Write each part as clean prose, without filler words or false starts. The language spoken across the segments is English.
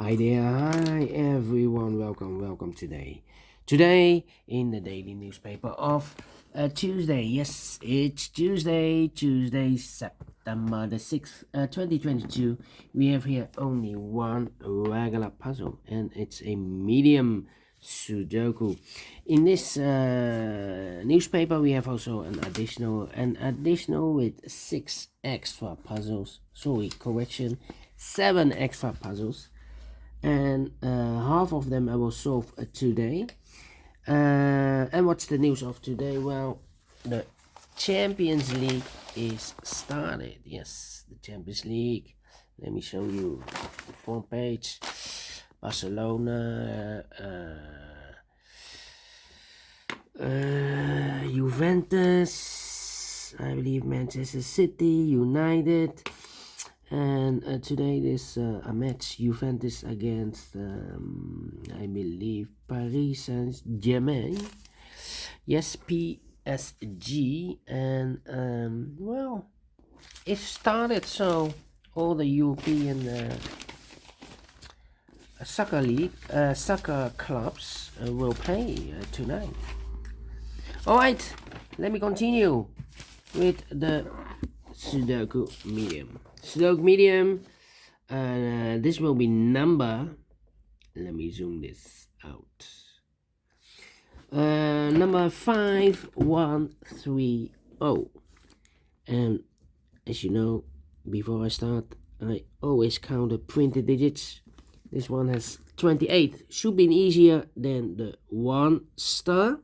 Hi there, hi everyone, welcome today in the daily newspaper of Tuesday. Yes, it's Tuesday, September the 6th, 2022. We have here only one regular puzzle, and it's a medium Sudoku. In this newspaper, we have also an additional with 6 extra puzzles. Sorry, correction, 7 extra puzzles, and half of them I will solve today. And what's the news of today? Well, the Champions League is started. Yes, the Champions League. Let me show you the front page. Barcelona, Juventus, I believe Manchester City, United. And today there's a match, Juventus against, I believe, Paris Saint-Germain. Yes, PSG. And, well, it started, so all the European soccer clubs will play tonight. Alright, let me continue with the Sudoku Medium. Sudoku Medium, this will be number, let me zoom this out, number 5130. And as you know, before I start, I always count the printed digits. This one has 28, should be easier than the 1 star.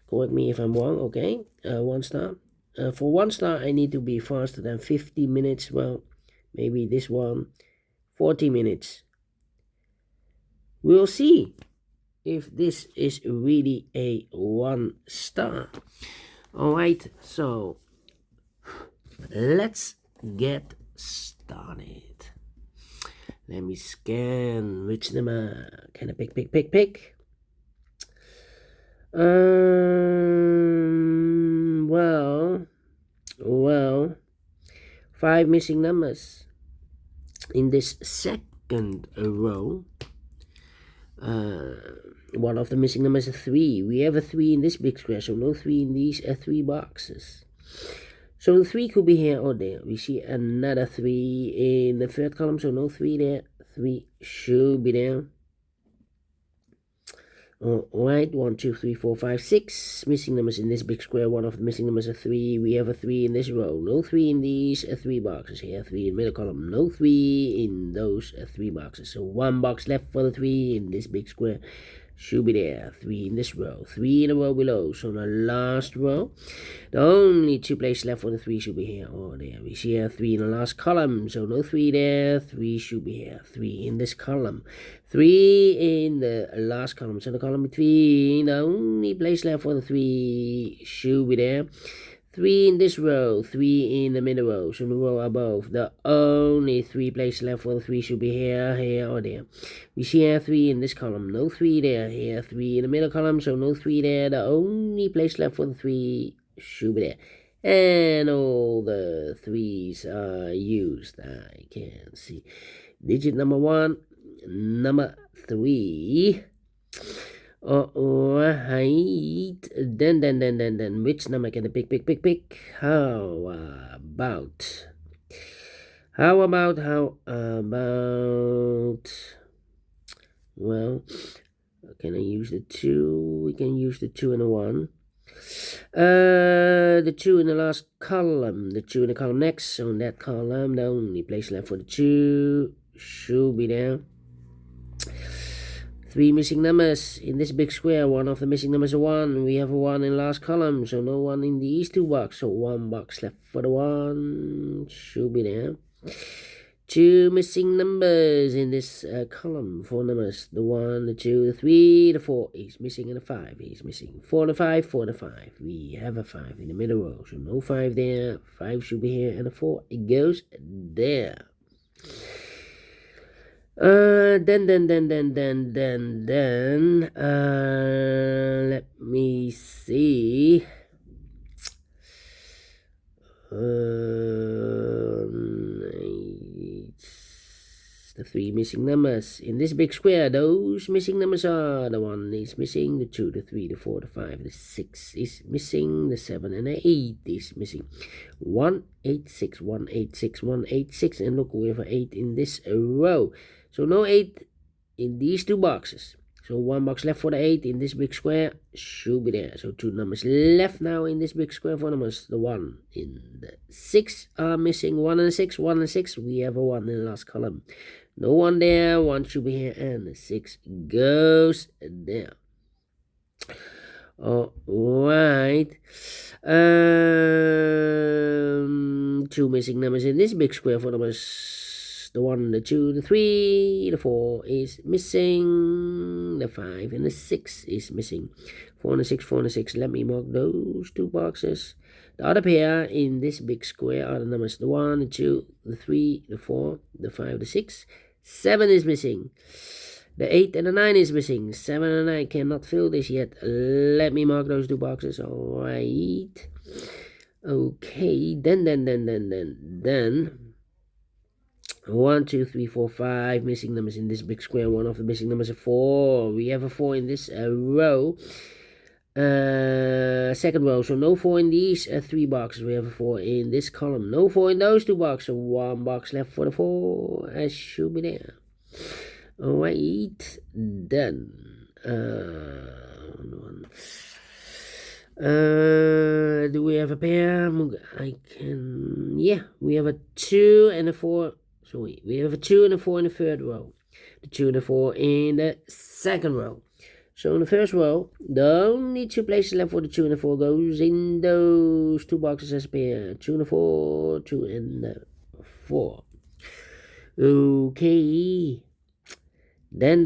Correct me if I'm wrong. Okay, 1 star. For 1 star, I need to be faster than 50 minutes. Well, maybe this one, 40 minutes. We'll see if this is really a 1 star. Alright, so let's get started. Let me scan which number can I pick. Well, 5 missing numbers in this second row. One of the missing numbers is 3. We have a 3 in this big square, so no 3 in these 3 boxes. So the 3 could be here or there. We see another 3 in the third column, so no 3 there. 3 should be there. Alright, 1, 2, 3, 4, 5, 6 missing numbers in this big square. One of the missing numbers is 3. We have a 3 in this row. No 3 in these 3 boxes here. 3 in the middle column. No 3 in those 3 boxes. So 1 box left for the 3 in this big square. Should be there. 3 in this row. 3 in the row below. So the last row, the only 2 places left for the 3 should be here or there. We see here 3 in the last column. So no 3 there. 3 should be here. 3 in this column. 3 in the last column. So the column between, the only place left for the 3 should be there. 3 in this row, 3 in the middle row, so the row above. The only 3 places left for the 3 should be here, here, or there. We see here 3 in this column, no 3 there. Here 3 in the middle column, so no 3 there. The only place left for the 3 should be there. And all the 3s are used. I can see digit number 1, number 3. Alright, then which number can I pick? How about, well, can I use the 2? We can use the 2 and the 1. The 2 in the last column, the 2 in the column next. On that column, the only place left for the 2 should be there. 3 missing numbers in this big square. One of the missing numbers is 1. We have a 1 in the last column, so no 1 in these 2 boxes. So 1 box left for the 1 should be there. 2 missing numbers in this column. 4 numbers. The 1, the 2, the 3, the 4 is missing, and the 5 is missing. 4 and the 5, 4 and the 5. We have a 5 in the middle row, so no 5 there. 5 should be here, and the 4 it goes there. Then, let me see. 3 missing numbers. In this big square, those missing numbers are: the 1 is missing, the 2, the 3, the 4, the 5, the 6 is missing, the 7 and the 8 is missing. 186, 186, 186, and look, we have an 8 in this row. So no 8 in these two boxes. So 1 box left for the 8 in this big square should be there. So 2 numbers left now in this big square for numbers. The 1 in the 6 are missing. 1 and 6, 1 and 6. We have a 1 in the last column. No 1 there. 1 should be here, and the 6 goes there. All right. 2 missing numbers in this big square for numbers. The 1, the 2, the 3, the 4 is missing. The 5 and the 6 is missing. 4 and the 6, 4 and the 6. Let me mark those 2 boxes. The other pair in this big square are the numbers: the 1, the 2, the 3, the 4, the 5, the 6. 7 is missing. The 8 and the 9 is missing. 7 and 9 cannot fill this yet. Let me mark those 2 boxes. All right. Okay. Then. 1, 2, 3, 4, 5 missing numbers in this big square. One of the missing numbers is 4. We have a 4 in this row. Second row. So no 4 in these 3 boxes. We have a 4 in this column. No 4 in those 2 boxes. So 1 box left for the 4. As should be there. Alright. Then. Do we have a pair? We have a 2 and a 4. Sorry, we have a 2 and a 4 in the third row. The 2 and a 4 in the second row. So in the first row, the only 2 places left for the 2 and the 4 goes in those 2 boxes as a pair. 2 and the 4, 2 and the 4. Okay. Then,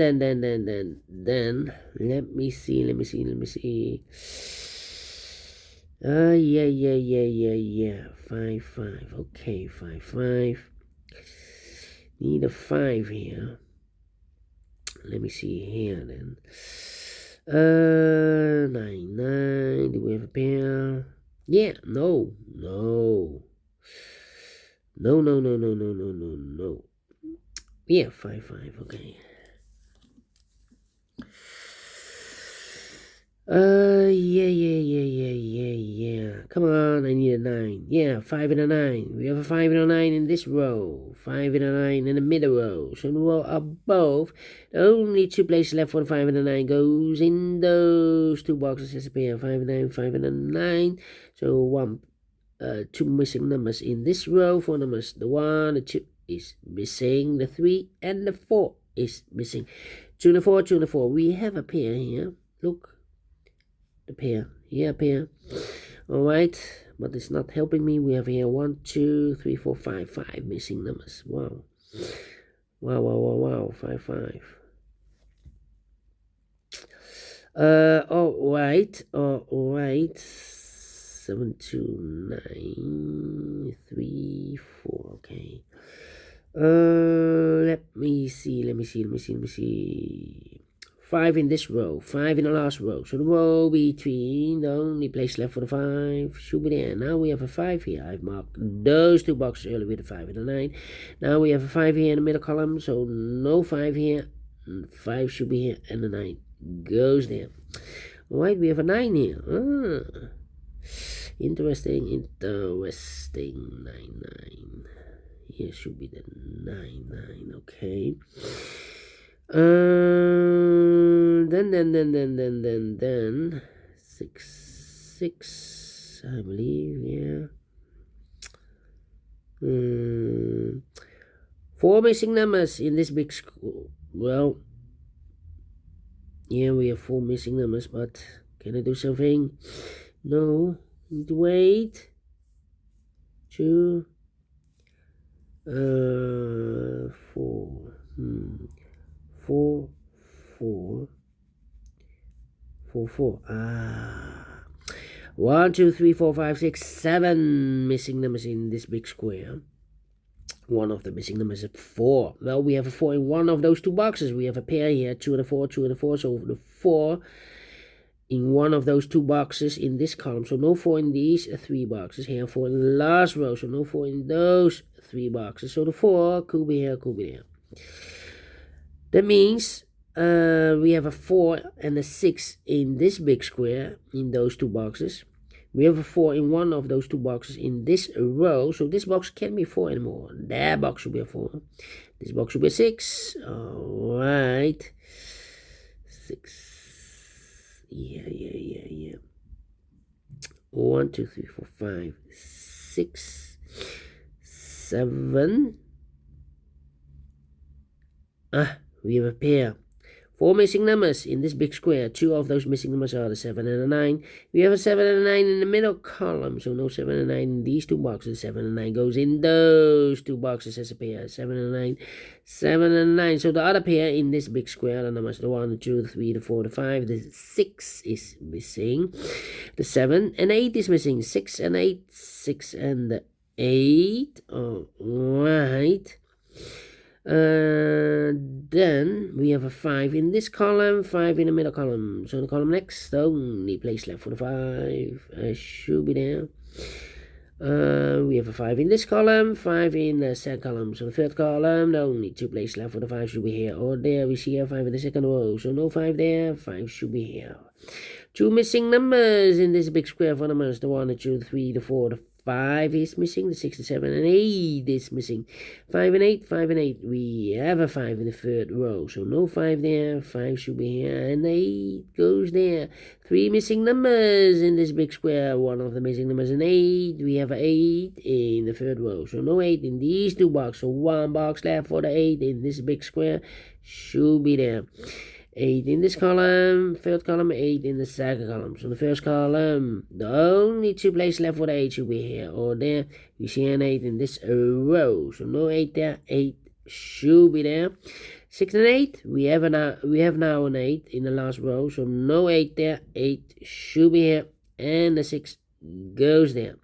let me see. Yeah. 5, 5. Okay, 5, 5. Need a 5 here. Let me see here then. 9, 9. Do we have a pair? Yeah, no. Yeah, 5, 5. Okay. Yeah. Come on, I need a 9. Yeah, 5 and a 9. We have a 5 and a 9 in this row. 5 and a 9 in the middle row. So in the row above, the only 2 places left for the 5 and a 9 goes in those 2 boxes as a pair. 5 and 9, 5 and a 9. So 2 missing numbers in this row for numbers. The 1, the 2 is missing. The 3 and the 4 is missing. 2 and the 4, 2 and the 4. We have a pair here. Look. The pair. Yeah, pair. Alright. But it's not helping me. We have here 1, 2, 3, 4, 5. 5 missing numbers. Wow. 5, 5. Alright. 7, 2, 9, 3, 4. Okay. Let me see. 5 in this row, 5 in the last row. So the row between, the only place left for the 5 should be there. Now we have a 5 here. I've marked those 2 boxes earlier with a 5 and a 9. Now we have a 5 here in the middle column, so no 5 here. 5 should be here, and the 9 goes there. Alright, we have a 9 here. Interesting. 9. Here should be the 9. Okay. Then 6, I believe. Yeah. 4 missing numbers in this big school. Well, yeah, we have 4 missing numbers, but can I do something? No, need to wait. 2, 4. 4. 1, 2, 3, 4, 5, 6, 7 missing numbers in this big square. One of the missing numbers is 4. Well, we have a 4 in one of those 2 boxes. We have a pair here, 2 and a 4, 2 and a 4. So the 4 in one of those 2 boxes in this column. So no 4 in these 3 boxes. Here 4 in the last row. So no 4 in those 3 boxes. So the 4 could be here, could be there. That means we have a 4 and a 6 in this big square in those two boxes. We have a 4 in one of those two boxes in this row, so this box can't be 4 anymore. That box should be a 4. This box should be a 6. All right. 6. Yeah. 1, 2, 3, 4, 5, 6, 7. We have a pair. 4 missing numbers in this big square. 2 of those missing numbers are the 7 and a 9. We have a 7 and a 9 in the middle column, so no 7 and 9 in these two boxes. 7 and 9 goes in those two boxes as a pair. 7 and 9, 7 and 9. So the other pair in this big square, the numbers the 1, the 2, the 3, the 4, the 5, the 6 is missing. The 7 and 8 is missing. 6 and 8, 6 and the 8. All right. Then we have a 5 in this column, 5 in the middle column. So the column next, the only place left for the 5 should be there. We have a 5 in this column, 5 in the second column. So the third column, the only 2 places left for the 5 should be here or there. We see a 5 in the second row, so no 5 there, 5 should be here. 2 missing numbers in this big square for numbers, the 1, the 2, the 3, the 4, the 5 is missing, the 6, the 7, and 8 is missing. 5 and 8, 5 and 8. We have a 5 in the third row, so no 5 there. 5 should be here, and 8 goes there. 3 missing numbers in this big square. One of the missing numbers is 8. We have an 8 in the third row, so no 8 in these two boxes. So one box left for the 8 in this big square should be there. 8 in this column, third column, 8 in the second column. So the first column, the only 2 places left for the 8 should be here or there. We see an 8 in this row, so no 8 there. 8 should be there. 6 and 8, we have now an 8 in the last row, so no 8 there. 8 should be here, and the 6 goes there.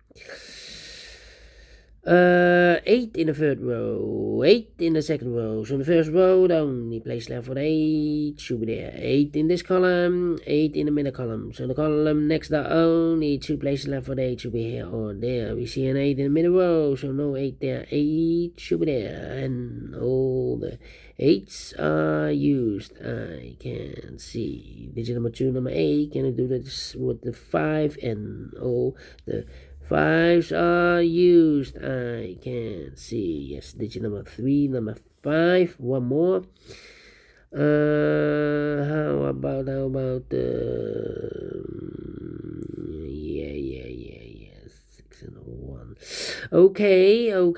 8 in the third row, 8 in the second row. So in the first row, the only place left for the 8 should be there. 8 in this column, 8 in the middle column. So the column next, the only 2 places left for the 8 should be here or there. We see an 8 in the middle row, so no 8 there. 8 should be there, and all the 8s are used. I can see digit number 2, number 8. Can I do this with the 5 and all the 5s are used? I can see. Yes, digit number 3, number 5. One more. How about yeah. 6 and 1. Okay. And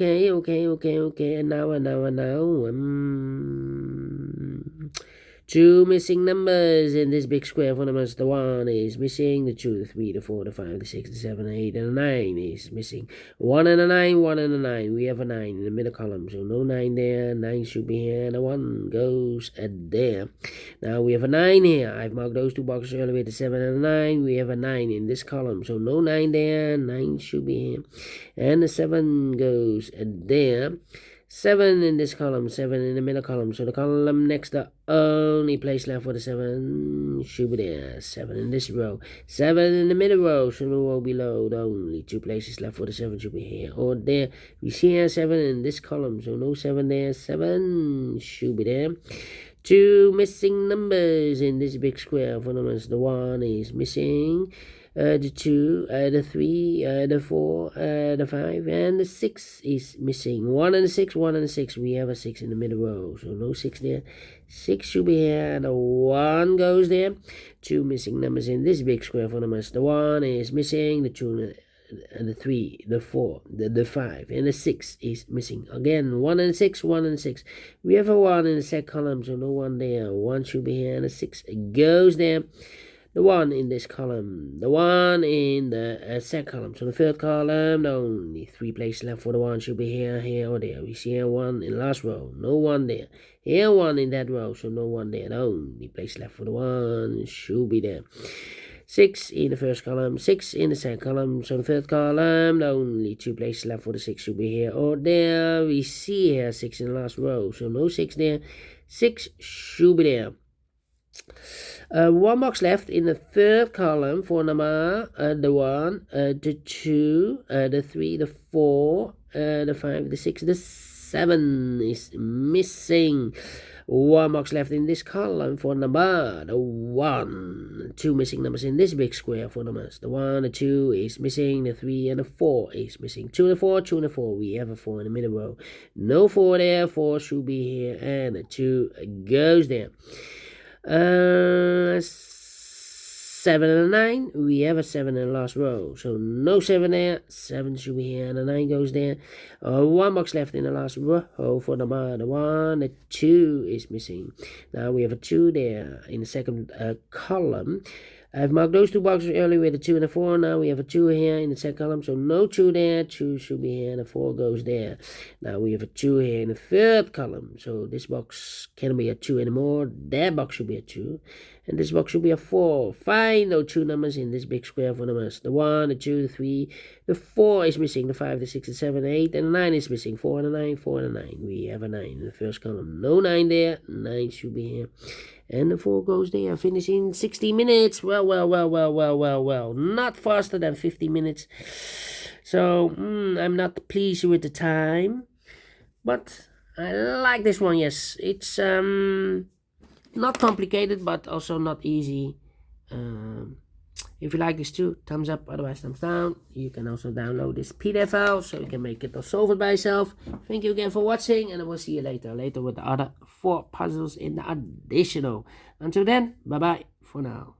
now. 2 missing numbers in this big square for numbers. The 1 is missing, the 2, the 3, the 4, the 5, the 6, the 7, the 8, and the 9 is missing. 1 and a 9, 1 and a 9. We have a 9 in the middle column, so no 9 there. 9 should be here, and the 1 goes there. Now we have a 9 here. I've marked those two boxes earlier with the 7 and the 9. We have a 9 in this column, so no 9 there. 9 should be here, and the 7 goes there. 7 in this column, 7 in the middle column. So the column next, the only place left for the 7 should be there. 7 in this row, 7 in the middle row. So the row below, the only 2 places left for the 7 should be here or there. We see here 7 in this column, so no 7 there. 7 should be there. 2 missing numbers in this big square for numbers. The 1 is missing. The 2, the 3, the 4, the 5, and the 6 is missing. 1 and the 6, 1 and the 6. We have a 6 in the middle row, so no 6 there. 6 should be here, the 1 goes there. 2 missing numbers in this big square for numbers. The 1 is missing, the 2 and the 3, the 4, the 5, and the 6 is missing. Again, 1 and 6, 1 and 6. We have a 1 in the second column, so no 1 there. 1 should be here, and the 6 goes there. The 1 in this column, the 1 in the second column. So the third column, the only 3 places left for the 1 should be here, here, or there. We see here 1 in the last row, no 1 there. Here 1 in that row, so no 1 there. The only place left for the 1 should be there. 6 in the first column, 6 in the second column. So the third column, the only 2 places left for the 6 should be here or there. We see here 6 in the last row, so no 6 there. 6 should be there. 1 box left in the third column for number the 1, the 2, the 3, the 4, the 5, the 6, the 7 is missing. 1 box left in this column for number the 1. 2 missing numbers in this big square for numbers. The 1, the 2 is missing. The 3 and the 4 is missing. 2 and the 4, 2 and the 4. We have a 4 in the middle row. No 4 there. 4 should be here, and the 2 goes there. 7 and a 9, we have a 7 in the last row, so no 7 there. 7 should be here, and a 9 goes there. 1 box left in the last row for the 1. The 2 is missing. Now we have a 2 there in the second column. I've marked those 2 boxes earlier with the 2 and the 4. Now we have a 2 here in the second column, so no 2 there. 2 should be here, and the 4 goes there. Now we have a 2 here in the third column, so this box can't be a 2 anymore. That box should be a 2, and this box should be a 4. Find those 2 numbers in this big square for numbers. The 1, the 2, the 3, the 4 is missing. The 5, the 6, the 7, the 8, and the 9 is missing. 4 and a 9, 4 and a 9. We have a 9 in the first column. No 9 there. 9 should be here. And the 4 goes there, finishing 60 minutes. Well. Not faster than 50 minutes. So, I'm not pleased with the time. But I like this one, yes. It's not complicated, but also not easy. If you like this too, thumbs up, otherwise thumbs down. You can also download this PDF file, so you can make it or solve it by yourself. Thank you again for watching, and I will see you later with the other 4 puzzles in the additional. Until then, bye bye for now.